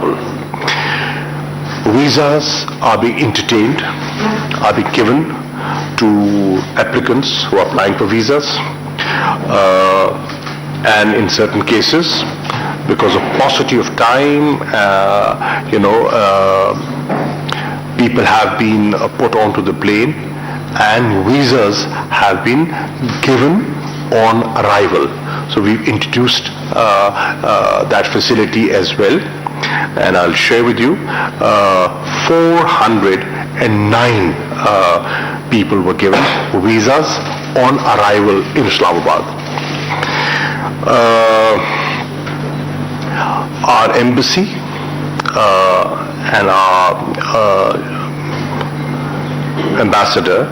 Kabul. Visas are being entertained, are being given to applicants who are applying for visas, and in certain cases, because of paucity of time, people have been put onto the plane, and visas have been given on arrival. So we've introduced that facility as well, and I'll share with you 409 people were given visas on arrival in Islamabad. Our embassy and our ambassador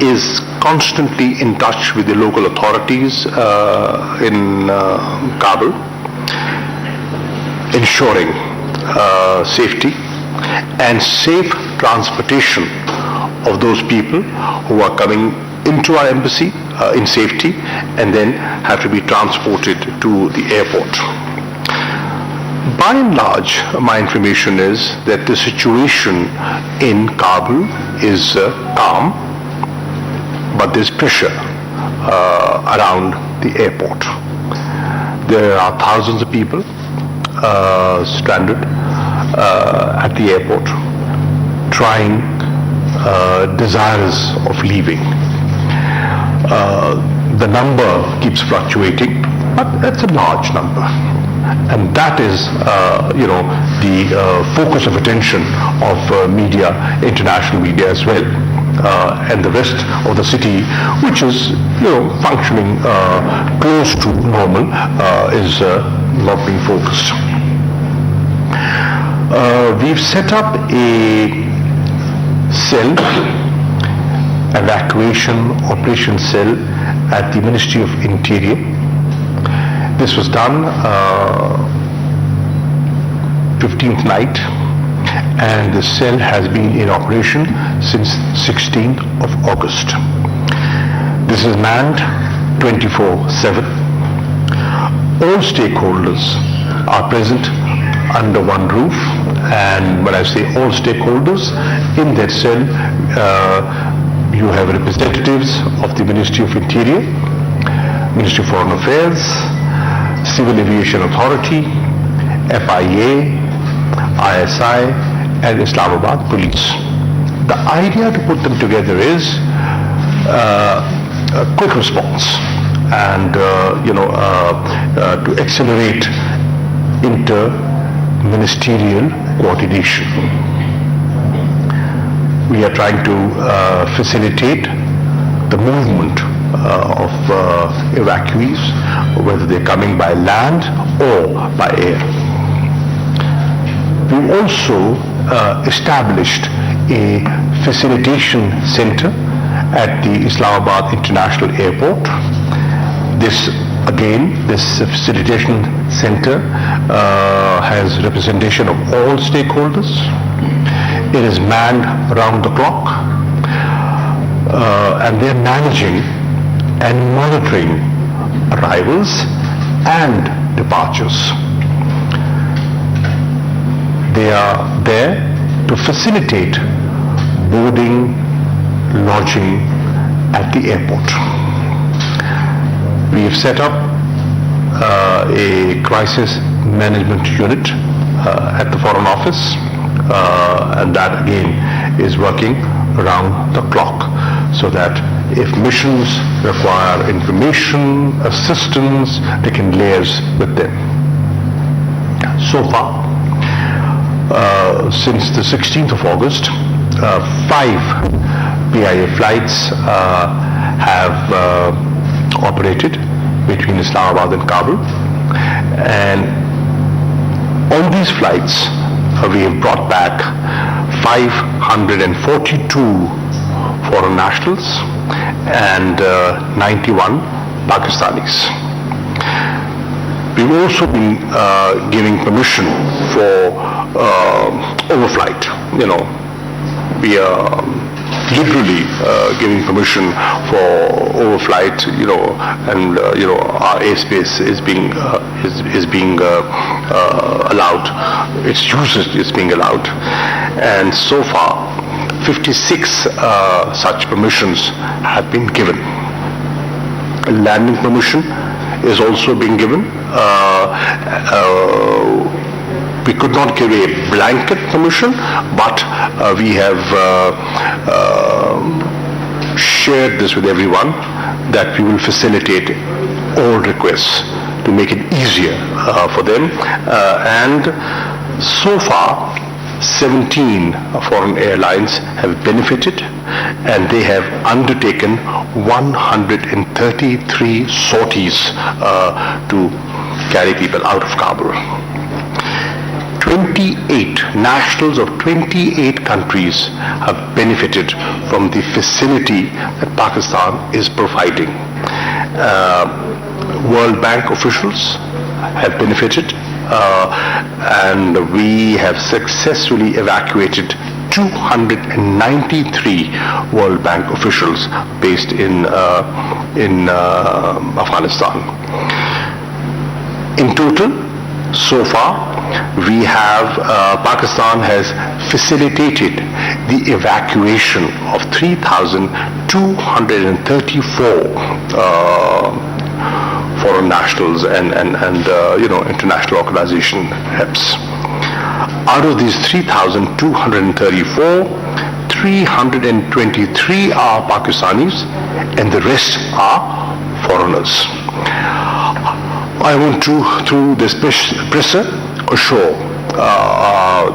is constantly in touch with the local authorities in Kabul, ensuring safety and safe transportation of those people who are coming into our embassy in safety and then have to be transported to the airport. By and large, my information is that the situation in Kabul is calm, but there's pressure around the airport. There are thousands of people stranded at the airport, trying, desirous of leaving. The number keeps fluctuating, but that's a large number. And that is, the focus of attention of media, international media as well. And the rest of the city, which is, functioning close to normal, is not being focused. We've set up a cell, evacuation operation cell at the Ministry of Interior. This was done 15th night, and the cell has been in operation since 16th of August. This is manned 24/7. All stakeholders are present under one roof, and when I say all stakeholders, in that cell you have representatives of the Ministry of Interior, Ministry of Foreign Affairs, Civil Aviation Authority, FIA, ISI, and Islamabad Police. The idea to put them together is a quick response and to accelerate inter-ministerial coordination. We are trying to facilitate the movement of evacuees, whether they're coming by land or by air. We've also established a facilitation center at the Islamabad International Airport. This facilitation center has representation of all stakeholders. It is manned around the clock, and they're managing and monitoring arrivals and departures. They are there to facilitate boarding, lodging at the airport. We have set up a crisis management unit at the Foreign Office, and that again is working around the clock, so that if missions require information, assistance, they can liaise with them. So far, since the 16th of August, 5 PIA flights have operated between Islamabad and Kabul, and on these flights we have brought back 542 foreign nationals and 91 Pakistanis. We've also been giving permission for overflight, via liberally giving permission for overflight, and our airspace is being allowed. Its usage is being allowed, and so far 56 such permissions have been given. A landing permission is also being given. We could not give a blanket permission, but we have shared this with everyone that we will facilitate all requests to make it easier for them. And so far, 17 foreign airlines have benefited, and they have undertaken 133 sorties to carry people out of Kabul. 28 nationals of 28 countries have benefited from the facility that Pakistan is providing. World Bank officials have benefited, and we have successfully evacuated 293 World Bank officials based in Afghanistan. In total, so far, we have, Pakistan has facilitated the evacuation of 3,234 foreign nationals and international organization HEPs. Out of these 3,234, 323 are Pakistanis and the rest are foreigners. I want to, through this presser, assure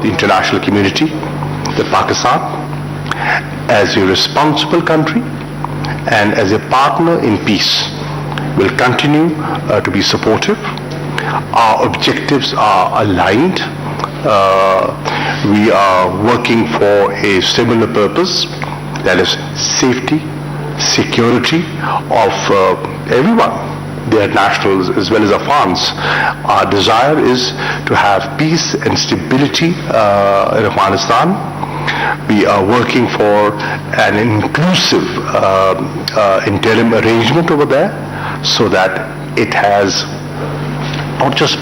the international community that Pakistan, as a responsible country and as a partner in peace, will continue to be supportive. Our objectives are aligned. We are working for a similar purpose, that is safety, security of everyone, their nationals as well as Afghans. Our desire is to have peace and stability in Afghanistan. We are working for an inclusive interim arrangement over there, so that it has not just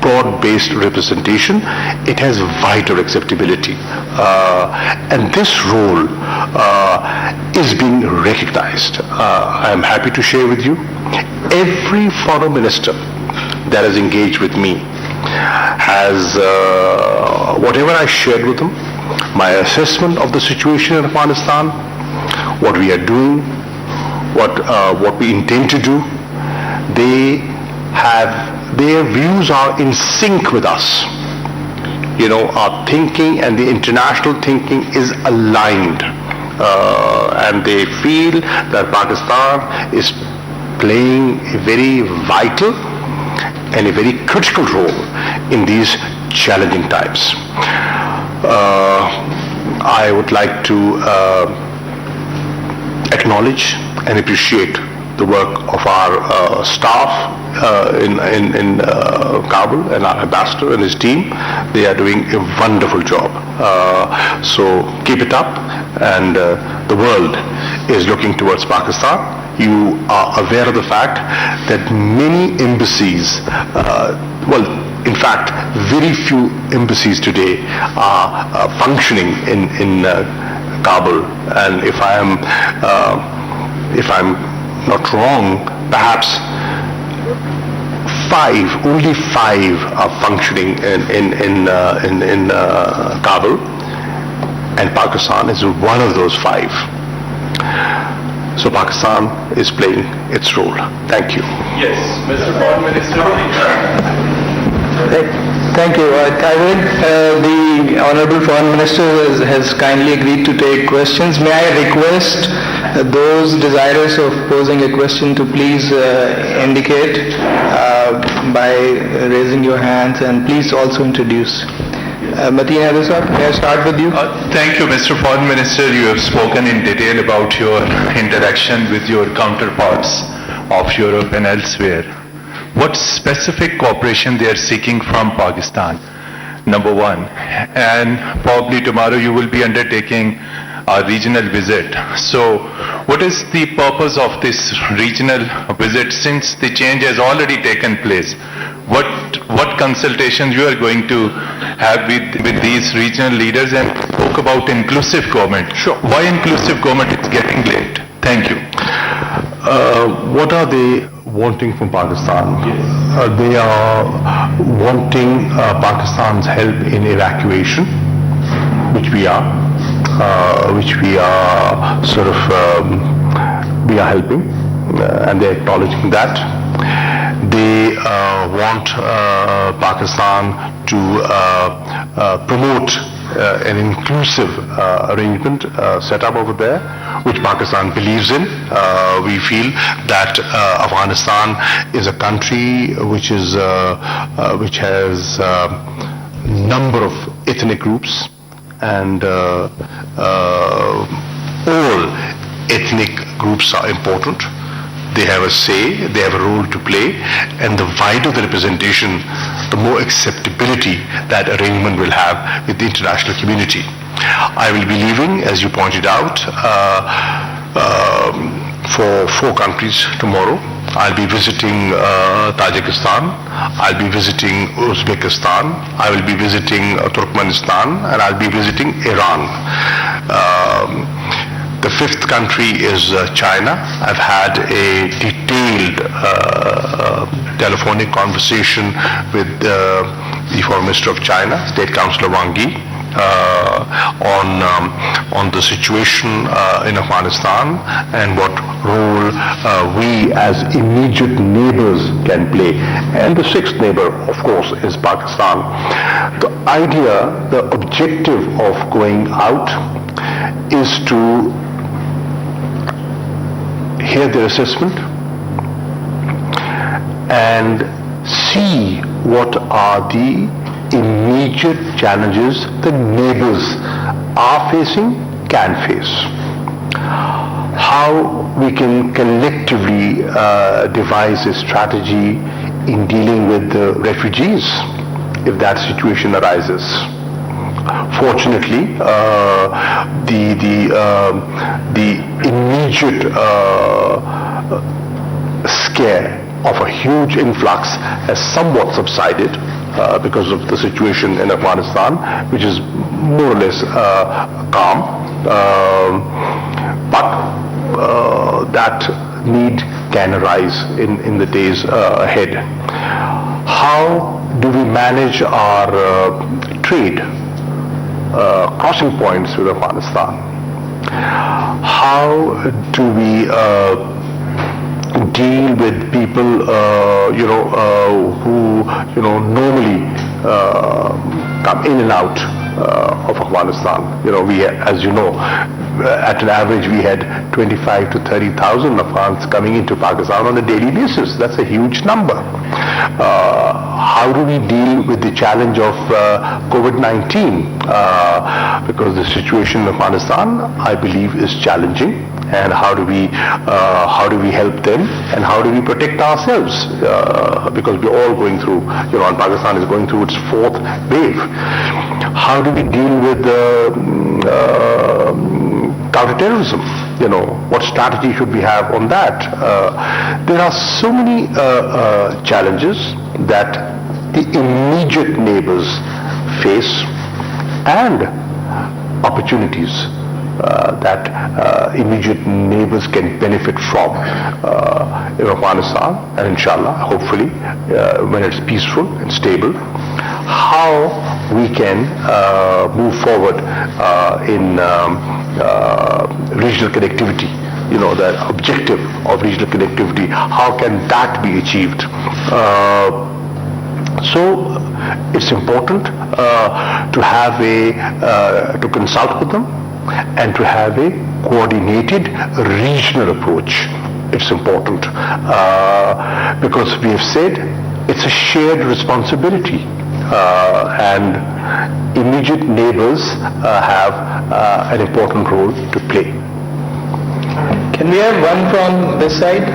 broad-based representation, it has wider acceptability. And this role is being recognized. I am happy to share with you, every foreign minister that has engaged with me has, whatever I shared with them, my assessment of the situation in Afghanistan, what we are doing, what we intend to do, their views are in sync with us. Our thinking and the international thinking is aligned, and they feel that Pakistan is playing a very vital and a very critical role in these challenging times. I would like to acknowledge and appreciate the work of our staff in Kabul, and our ambassador and his team. They are doing a wonderful job. So keep it up, and the world is looking towards Pakistan. You are aware of the fact that many embassies, in fact, very few embassies today are functioning in Kabul, and if I'm not wrong, perhaps only five are functioning in Kabul, and Pakistan is one of those five. So Pakistan is playing its role. Thank you. Yes, Mr. Foreign Minister. Thank you. The Honorable Foreign Minister has kindly agreed to take questions. May I request those desirous of posing a question to please indicate by raising your hands, and please also introduce. Mateen Adesab, may I start with you? Thank you, Mr. Foreign Minister. You have spoken in detail about your interaction with your counterparts of Europe and elsewhere. What specific cooperation they are seeking from Pakistan? Number one. And probably tomorrow you will be undertaking our regional visit. So what is the purpose of this regional visit since the change has already taken place? What consultations you are going to have with these regional leaders, and spoke about inclusive government. Sure. Why inclusive government is getting late? Thank you. What are they wanting from Pakistan? They are wanting Pakistan's help in evacuation, which we are we are helping, and they're acknowledging that. They want Pakistan to promote an inclusive arrangement set up over there, which Pakistan believes in. We feel that Afghanistan is a country which has number of ethnic groups, and all ethnic groups are important. They have a say, they have a role to play, and the wider the representation, the more acceptability that arrangement will have with the international community. I will be leaving, as you pointed out, for 4 countries tomorrow. I'll be visiting Tajikistan, I'll be visiting Uzbekistan, I will be visiting Turkmenistan, and I'll be visiting Iran. The 5th country is China. I've had a detailed telephonic conversation with the Foreign Minister of China, State Councillor Wang Yi, on the situation in Afghanistan and what role we as immediate neighbors can play. And the 6th neighbor, of course, is Pakistan. The idea, the objective of going out is to hear their assessment and see what are the immediate challenges the neighbors are facing, can face. How we can collectively devise a strategy in dealing with the refugees if that situation arises. Fortunately, the immediate scare of a huge influx has somewhat subsided because of the situation in Afghanistan, which is more or less calm. But that need can arise in the days ahead. How do we manage our trade crossing points with Afghanistan? How do we deal with people, who normally come in and out of Afghanistan? We, as you know, at an average we had 25 to 30,000 Afghans coming into Pakistan on a daily basis. That's a huge number. How do we deal with the challenge of COVID-19? Because the situation in Afghanistan, I believe, is challenging. And how do we help them, and how do we protect ourselves? Because we're all going through, and Pakistan is going through its 4th wave. How do we deal with counterterrorism? What strategy should we have on that? There are so many challenges that the immediate neighbors face, and opportunities that immediate neighbors can benefit from in Afghanistan, and inshallah, hopefully, when it's peaceful and stable, how we can move forward in regional connectivity. The objective of regional connectivity, how can that be achieved? So it's important to have to consult with them and to have a coordinated regional approach. It's important because we have said it's a shared responsibility, and immediate neighbors have an important role to play. Can we have one from this side?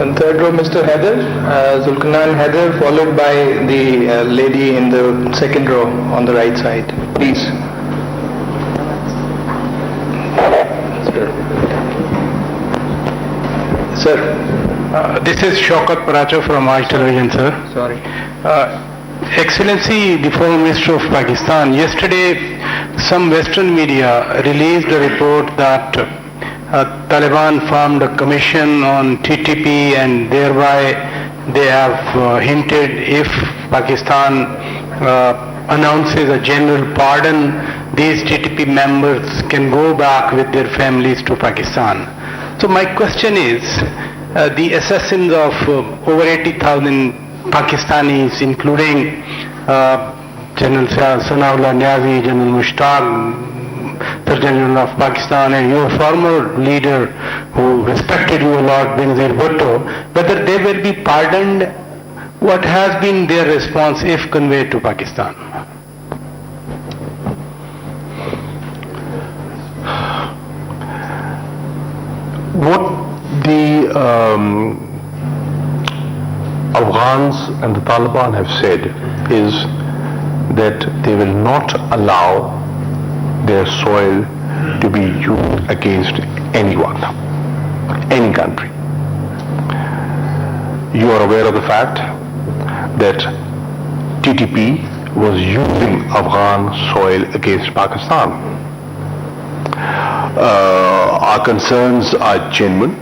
On 3rd row, Mr. Heather, Zulkarnain Heather, followed by the lady in the 2nd row on the right side. Please. sir. This is Shaukat Paracha from Aaj Television, sir. Sorry. Excellency, the Foreign Minister of Pakistan, yesterday some Western media released a report that Taliban formed a commission on TTP and thereby they have hinted if Pakistan announces a general pardon, these TTP members can go back with their families to Pakistan. So my question is, the assassins of over 80,000 Pakistanis, including General Sanaullah Niazi, General Mushtaq, Surgeon General of Pakistan, and your former leader who respected you a lot, Benazir Bhutto, whether they will be pardoned, what has been their response if conveyed to Pakistan? What the Afghans and the Taliban have said is that they will not allow their soil to be used against anyone, any country. You are aware of the fact that TTP was using Afghan soil against Pakistan. Our concerns are genuine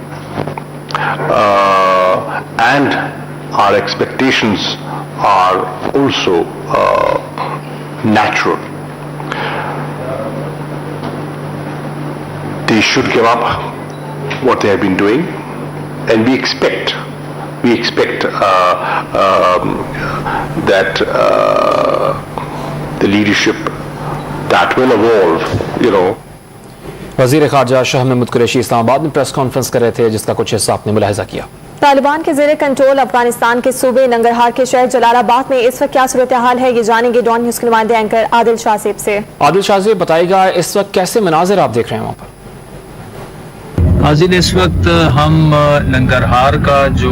and our expectations are also natural. They should give up what they have been doing, and we expect that the leadership that will evolve, वज़ीर ख़ारजा शाह महमूद कुरैशी इस्लामाबाद में press conference कर रहे थे, जिसका कुछ हिस्सा आपने मुलाहिज़ा किया। तालिबान के ज़ेरे कंट्रोल अफगानिस्तान के सूबे नंगरहार के शहर जलालाबाद में इस वक्त क्या सूरत हाल है, ये जानेंगे डॉन न्यूज़ के नुमाइंदे एंकर आदिल शाह से। आदिल शाह बताइएगा, इस वक्त कैसे मनाजिर आप देख रहे हैं वहाँ पर? हाजिर, इस वक्त हम नंगरहार का जो